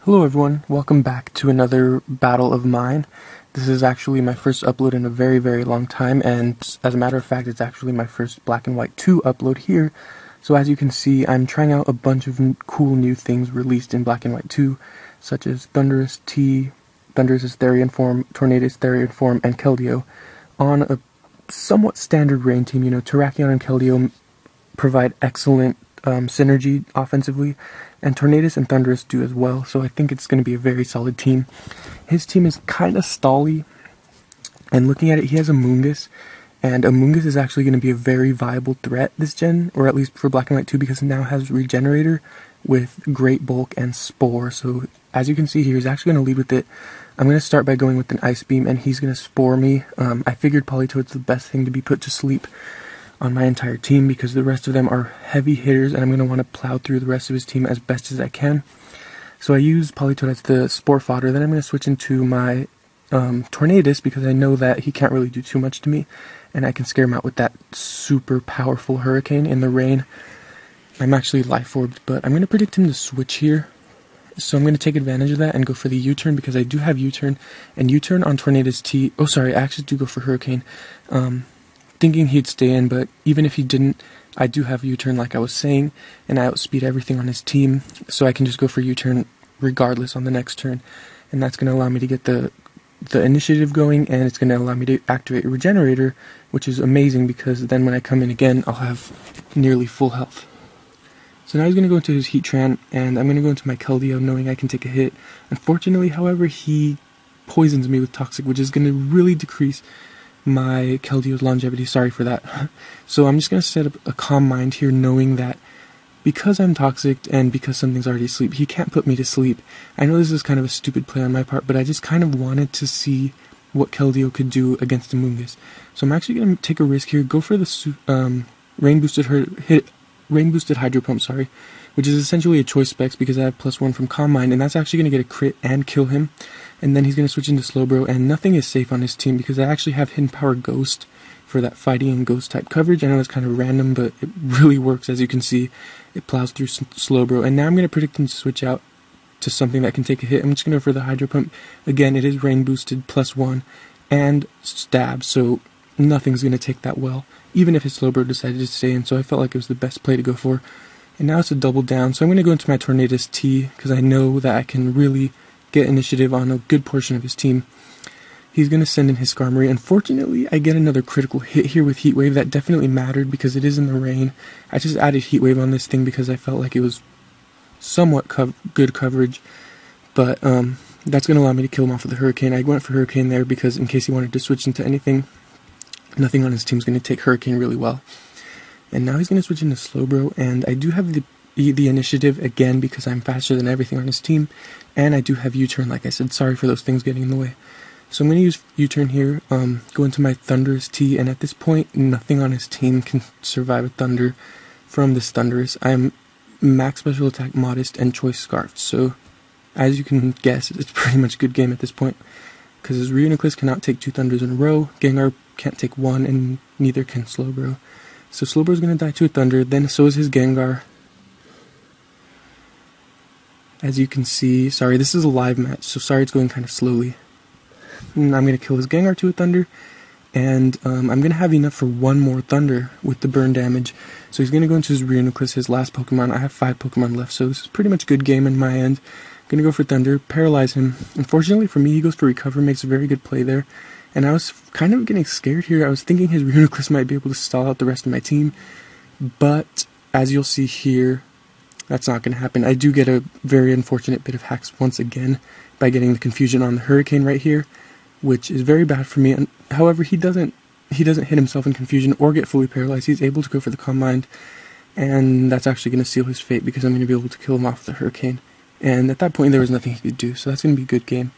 Hello everyone, welcome back to another battle of mine. This is actually my first upload in a very long time, and as a matter of fact it's actually my first Black and White 2 upload here. So as you can see, I'm trying out a bunch of cool new things released in Black and White 2, such as Thunderous T, Thunderous' Therian form, Tornadus' Therian form, and Keldeo, on a somewhat standard rain team. You know, Terrakion and Keldeo provide excellent synergy offensively, and Tornadus and Thunderous do as well, so I think it's going to be a very solid team. His team is kind of stally, and looking at it, he has Amoonguss, and Amoonguss is actually going to be a very viable threat this gen, or at least for Black and White 2, because it now has Regenerator with Great Bulk and Spore. So as you can see here, he's actually going to lead with it. I'm going to start by going with an Ice Beam, and he's going to Spore me. I figured Politoed's the best thing to be put to sleep on my entire team, because the rest of them are heavy hitters, and I'm going to want to plow through the rest of his team as best as I can. So I use Politoed as the Spore fodder. Then I'm going to switch into my Tornadus, because I know that he can't really do too much to me, and I can scare him out with that super powerful Hurricane in the rain. I'm actually Life Orbed, but I'm going to predict him to switch here. So I'm going to take advantage of that and go for the U-turn, because I do have U-turn, and U-turn on Tornadus T... Oh, sorry, I actually do go for Hurricane. Thinking he'd stay in, but even if he didn't, I do have U-turn like I was saying, and I outspeed everything on his team, so I can just go for U-turn regardless on the next turn, and that's going to allow me to get the initiative going, and it's going to allow me to activate Regenerator, which is amazing, because then when I come in again, I'll have nearly full health. So now he's going to go into his Heatran, and I'm going to go into my Keldeo knowing I can take a hit. Unfortunately, however, he poisons me with Toxic, which is going to really decrease my Keldeo's longevity. Sorry for that. So I'm just going to set up a Calm Mind here, knowing that because I'm Toxic and because something's already asleep, he can't put me to sleep. I know this is kind of a stupid play on my part, but I just kind of wanted to see what Keldeo could do against Amoonguss. So I'm actually going to take a risk here, go for the Rain Boosted Hydro Pump, sorry, which is essentially a choice specs because I have +1 from Calm Mind, and that's actually going to get a crit and kill him. And then he's going to switch into Slowbro, and nothing is safe on his team because I actually have Hidden Power Ghost for that fighting and ghost type coverage. I know it's kind of random, but it really works. As you can see, it plows through Slowbro, and now I'm going to predict him to switch out to something that can take a hit. I'm just going to go for the Hydro Pump. Again, it is rain boosted +1 and stab, so nothing's going to take that well, even if his Slowbro decided to stay in, so I felt like it was the best play to go for. And now it's a double down, so I'm going to go into my Tornadus T, because I know that I can really get initiative on a good portion of his team. He's going to send in his Skarmory. Unfortunately, I get another critical hit here with Heat Wave. That definitely mattered because it is in the rain. I just added Heat Wave on this thing because I felt like it was somewhat good coverage, but that's going to allow me to kill him off with the Hurricane. I went for Hurricane there because in case he wanted to switch into anything, nothing on his team is going to take Hurricane really well. And now he's going to switch into Slowbro, and I do have the initiative again because I'm faster than everything on his team, and I do have U-turn, like I said. Sorry for those things getting in the way. So I'm going to use U-turn here, go into my Thunderous T, and at this point, nothing on his team can survive a Thunder from this Thunderous. I'm max special attack, modest, and choice scarfed, so as you can guess, it's pretty much a good game at this point, because his Reuniclus cannot take 2 Thunders in a row, Gengar can't take 1, and neither can Slowbro. So Slowbro's going to die to a Thunder, then so is his Gengar. As you can see, sorry, this is a live match, so sorry it's going kind of slowly. And I'm going to kill his Gengar to a Thunder, and I'm going to have enough for 1 more Thunder with the burn damage. So he's going to go into his Reuniclus, his last Pokemon. I have 5 Pokemon left, so this is pretty much a good game in my end. I'm going to go for Thunder, paralyze him. Unfortunately for me, he goes for Recover, makes a very good play there. And I was kind of getting scared here. I was thinking his Reuniclus might be able to stall out the rest of my team, but as you'll see here, that's not going to happen. I do get a very unfortunate bit of hacks once again by getting the confusion on the Hurricane right here, which is very bad for me. And however, he doesn't hit himself in confusion or get fully paralyzed. He's able to go for the Calm Mind, and that's actually going to seal his fate because I'm going to be able to kill him off with the Hurricane. And at that point, there was nothing he could do, so that's going to be a good game.